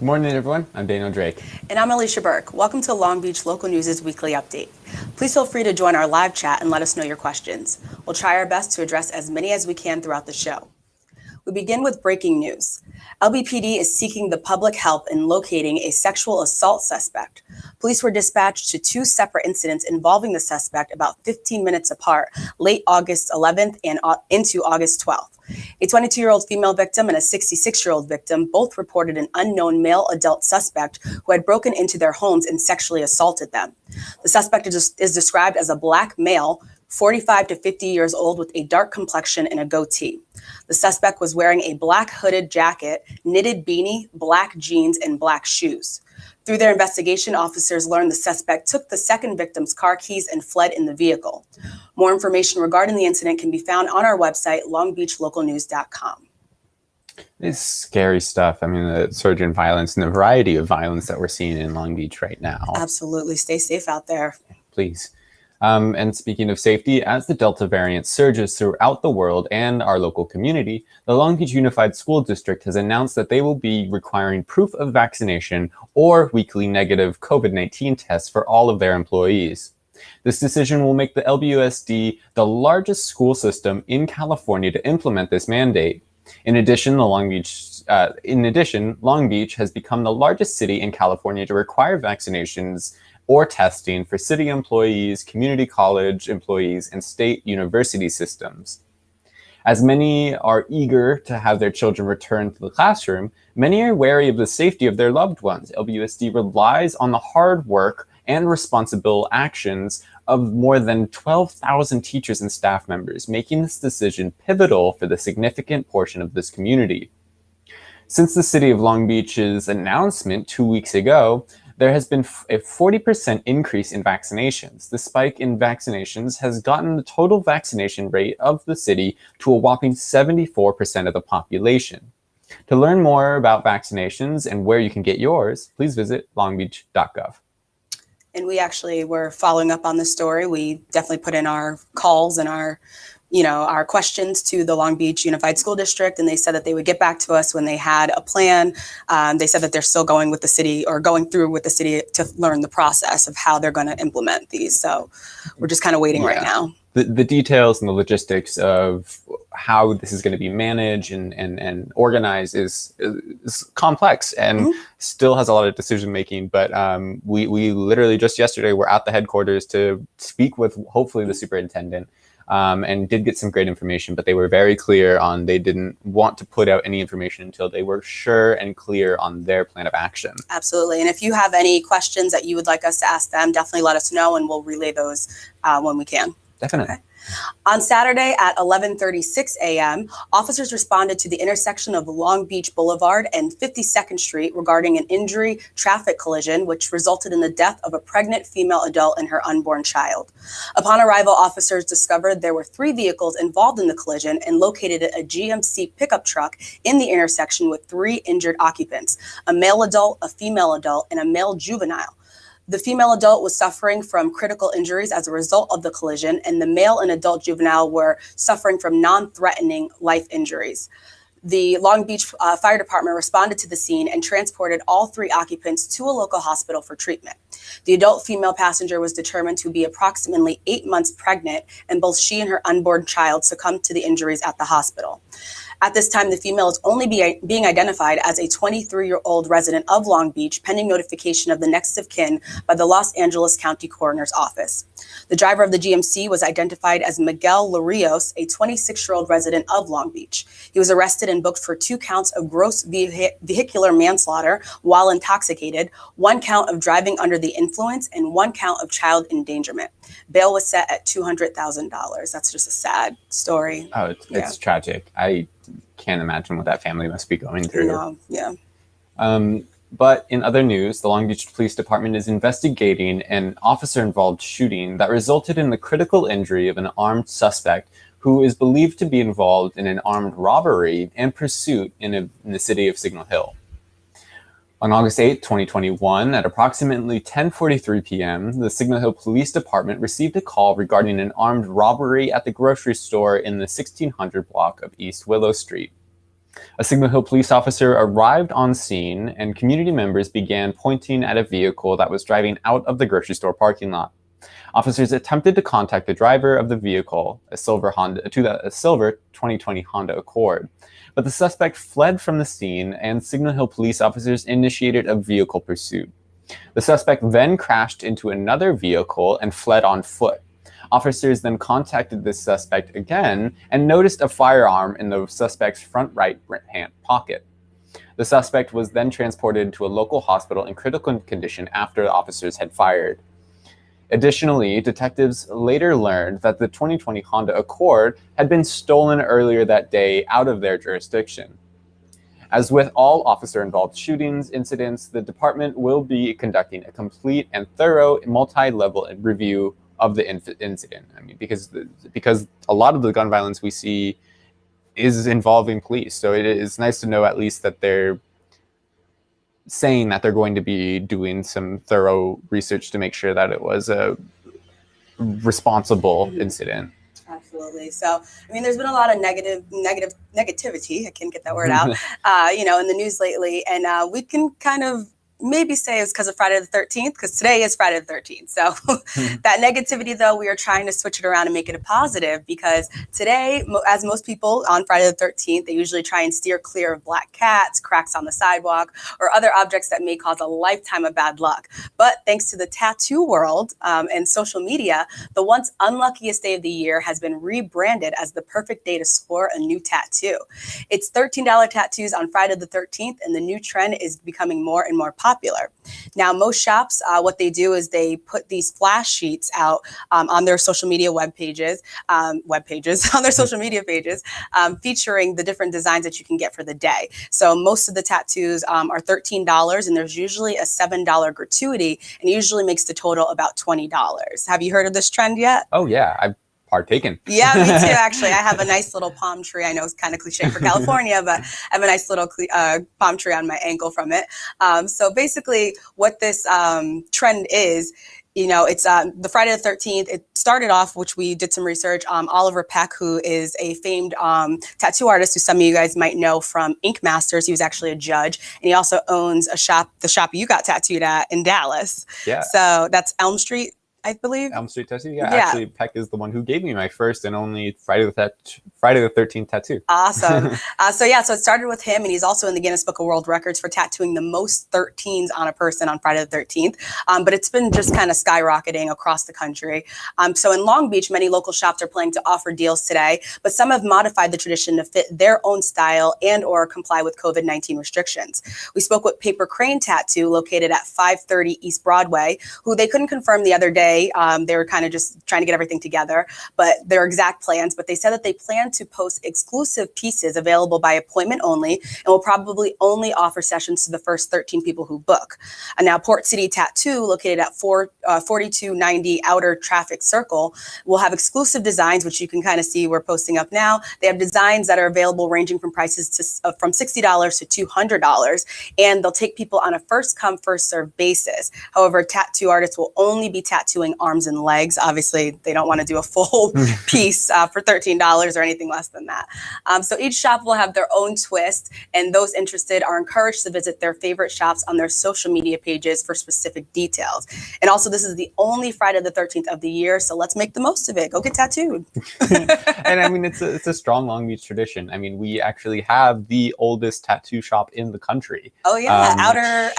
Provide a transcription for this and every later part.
Good morning, everyone. I'm Daniel Drake. And I'm Alicia Burke. Welcome to Long Beach Local News' weekly update. Please feel free to join our live chat and let us know your questions. We'll try our best to address as many as we can throughout the show. We begin with breaking news. LBPD is seeking the public help in locating a sexual assault suspect. Police were dispatched to two separate incidents involving the suspect about 15 minutes apart, late August 11th and into August 12th. A 22-year-old female victim and a 66-year-old victim both reported an unknown male adult suspect who had broken into their homes and sexually assaulted them. The suspect is described as a black male, 45 to 50 years old, with a dark complexion and a goatee. The suspect was wearing a black hooded jacket, knitted beanie, black jeans, and black shoes. Through their investigation, officers learned the suspect took the second victim's car keys and fled in the vehicle. More information regarding the incident can be found on our website, longbeachlocalnews.com. It's scary stuff. I mean, the surge in violence and the variety of violence that we're seeing in Long Beach right now. Absolutely. Stay safe out there. Please. And speaking of safety, as the Delta variant surges throughout the world and our local community, the Long Beach Unified School District has announced that they will be requiring proof of vaccination or weekly negative COVID-19 tests for all of their employees. This decision will make the LBUSD the largest school system in California to implement this mandate. In addition, Long Beach has become the largest city in California to require vaccinations or testing for city employees, community college employees, and state university systems. As many are eager to have their children return to the classroom, many are wary of the safety of their loved ones. LBUSD relies on the hard work and responsible actions of more than 12,000 teachers and staff members, making this decision pivotal for the significant portion of this community. Since the city of Long Beach's announcement 2 weeks ago, there has been a 40% increase in vaccinations. The spike in vaccinations has gotten the total vaccination rate of the city to a whopping 74% of the population. To learn more about vaccinations and where you can get yours, please visit longbeach.gov. And we actually were following up on this story. We definitely put in our calls and our questions to the Long Beach Unified School District, and they said that they would get back to us when they had a plan. They said that they're still going through with the city to learn the process of how they're going to implement these. So we're just kind of waiting right now. The details and the logistics of how this is going to be managed and organized is complex and still has a lot of decision making. But we literally just yesterday were at the headquarters to speak with hopefully the superintendent. And did get some great information, but they were very clear on they didn't want to put out any information until they were sure and clear on their plan of action. Absolutely. And if you have any questions that you would like us to ask them, definitely let us know and we'll relay those when we can. Definitely. Okay. On Saturday at 11:36 a.m., officers responded to the intersection of Long Beach Boulevard and 52nd Street regarding an injury traffic collision, which resulted in the death of a pregnant female adult and her unborn child. Upon arrival, officers discovered there were 3 vehicles involved in the collision and located a GMC pickup truck in the intersection with 3 injured occupants, a male adult, a female adult, and a male juvenile. The female adult was suffering from critical injuries as a result of the collision, and the male and adult juvenile were suffering from non-threatening life injuries. The Long Beach Fire Department responded to the scene and transported all 3 occupants to a local hospital for treatment. The adult female passenger was determined to be approximately 8 months pregnant, and both she and her unborn child succumbed to the injuries at the hospital. At this time, the female is only being identified as a 23-year-old resident of Long Beach, pending notification of the next of kin by the Los Angeles County Coroner's Office. The driver of the GMC was identified as Miguel Larios, a 26-year-old resident of Long Beach. He was arrested and booked for 2 counts of gross vehicular manslaughter while intoxicated, 1 count of driving under the influence, and 1 count of child endangerment. Bail was set at $200,000. That's just a sad story. Oh, it's tragic. I can't imagine what that family must be going through. No, yeah. But in other news, the Long Beach Police Department is investigating an officer-involved shooting that resulted in the critical injury of an armed suspect who is believed to be involved in an armed robbery and pursuit in the city of Signal Hill. On August 8, 2021, at approximately 10:43 p.m., the Signal Hill Police Department received a call regarding an armed robbery at the grocery store in the 1600 block of East Willow Street. A Signal Hill police officer arrived on scene, and community members began pointing at a vehicle that was driving out of the grocery store parking lot. Officers attempted to contact the driver of the vehicle, a silver 2020 Honda Accord, but the suspect fled from the scene, and Signal Hill police officers initiated a vehicle pursuit. The suspect then crashed into another vehicle and fled on foot. Officers then contacted the suspect again and noticed a firearm in the suspect's front right hand pocket. The suspect was then transported to a local hospital in critical condition after the officers had fired. Additionally, detectives later learned that the 2020 Honda Accord had been stolen earlier that day out of their jurisdiction. As with all officer-involved shootings incidents, the department will be conducting a complete and thorough multi-level review of the incident. I mean, because a lot of the gun violence we see is involving police, so it is nice to know at least that they're saying that they're going to be doing some thorough research to make sure that it was a responsible incident. Absolutely. So, I mean, there's been a lot of negativity. I can't get that word out. In the news lately, and we can kind of maybe say it's because of Friday the 13th, because today is Friday the 13th. So that negativity, though, we are trying to switch it around and make it a positive, because today, as most people on Friday the 13th, they usually try and steer clear of black cats, cracks on the sidewalk, or other objects that may cause a lifetime of bad luck. But thanks to the tattoo world and social media, the once unluckiest day of the year has been rebranded as the perfect day to score a new tattoo. It's $13 tattoos on Friday the 13th, and the new trend is becoming more and more popular. Now, most shops, what they do is they put these flash sheets out on their social media on their social media pages, featuring the different designs that you can get for the day. So most of the tattoos are $13, and there's usually a $7 gratuity, and it usually makes the total about $20. Have you heard of this trend yet? Oh yeah, I've partaken. Yeah, me too, actually. I have a nice little palm tree. I know it's kind of cliche for California, but I have a nice little palm tree on my ankle from it. So basically what this trend is, it's the Friday the 13th. It started off, which we did some research. Oliver Peck, who is a famed tattoo artist, who some of you guys might know from Ink Masters. He was actually a judge, and he also owns the shop you got tattooed at in Dallas. Yeah. So that's Elm Street, I believe. Elm Street tattoo? Yeah, actually, Peck is the one who gave me my first and only Friday the 13th tattoo. Awesome. So it started with him, and he's also in the Guinness Book of World Records for tattooing the most 13s on a person on Friday the 13th. But it's been just kind of skyrocketing across the country. So in Long Beach, many local shops are planning to offer deals today, but some have modified the tradition to fit their own style and or comply with COVID-19 restrictions. We spoke with Paper Crane Tattoo, located at 530 East Broadway, who they couldn't confirm the other day. They were kind of just trying to get everything together, but their exact plans. But they said that they plan to post exclusive pieces available by appointment only, and will probably only offer sessions to the first 13 people who book. And now Port City Tattoo, located at 4290 Outer Traffic Circle, will have exclusive designs, which you can kind of see we're posting up now. They have designs that are available ranging from prices to from $60 to $200, and they'll take people on a first come, first serve basis. However, tattoo artists will only be tattooing arms and legs. Obviously, they don't want to do a full piece for $13 or anything less than that. So each shop will have their own twist, and those interested are encouraged to visit their favorite shops on their social media pages for specific details. And also, this is the only Friday the 13th of the year, so let's make the most of it. Go get tattooed. And I mean, it's a strong Long Beach tradition. I mean, we actually have the oldest tattoo shop in the country. Oh yeah, Outer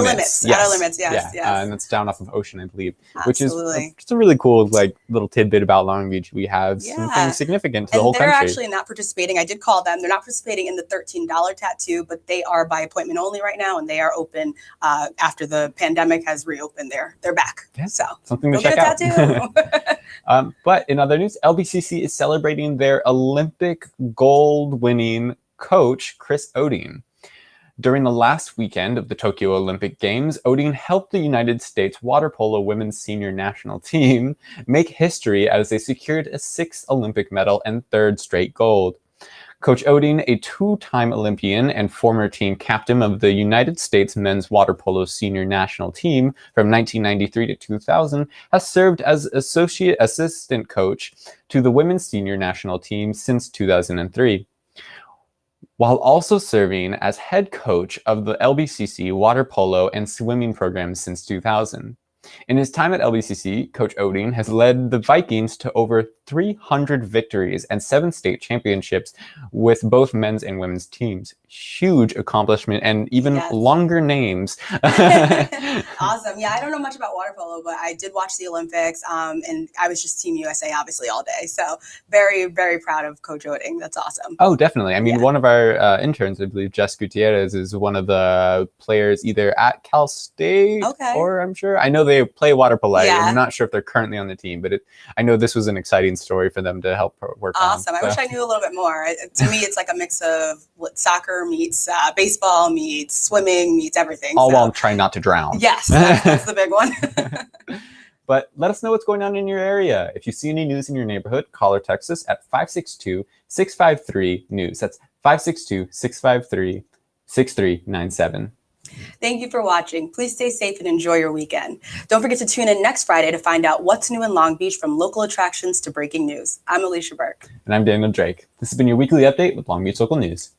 Limits. Yes. Outer Limits, yes. And it's down off of Ocean, I believe. Absolutely. Which is just a really cool little tidbit about Long Beach. We have something significant to the whole country. And they're actually not participating. I did call them. They're not participating in the $13 tattoo, but they are by appointment only right now, and they are open after the pandemic has reopened. They're back. Yeah, so something to check out. But in other news, LBCC is celebrating their Olympic gold-winning coach, Chris Odin. During the last weekend of the Tokyo Olympic Games, Odin helped the United States water polo women's senior national team make history as they secured a 6th Olympic medal and 3rd straight gold. Coach Odin, a 2-time Olympian and former team captain of the United States men's water polo senior national team from 1993 to 2000, has served as associate assistant coach to the women's senior national team since 2003. while also serving as head coach of the LBCC water polo and swimming programs since 2000. In his time at LBCC, Coach Odin has led the Vikings to over 300 victories and 7 state championships with both men's and women's teams. Huge accomplishment and even longer names. Awesome. Yeah, I don't know much about water polo, but I did watch the Olympics, and I was just Team USA, obviously, all day. So very, very proud of Coach Odin. That's awesome. Oh, definitely. I mean, one of our interns, I believe, Jess Gutierrez, is one of the players either at Cal State or I'm sure. I know they play water polo. I'm not sure if they're currently on the team, but I know this was an exciting story for them to help work on. Awesome. I wish I knew a little bit more. To me, it's like a mix of soccer meets baseball meets swimming meets everything. All while trying not to drown. Yes, that's the big one. But let us know what's going on in your area. If you see any news in your neighborhood, call or text us at 562-653-NEWS. That's 562-653-6397. Thank you for watching. Please stay safe and enjoy your weekend. Don't forget to tune in next Friday to find out what's new in Long Beach, from local attractions to breaking news. I'm Alicia Burke. And I'm Daniel Drake. This has been your weekly update with Long Beach Local News.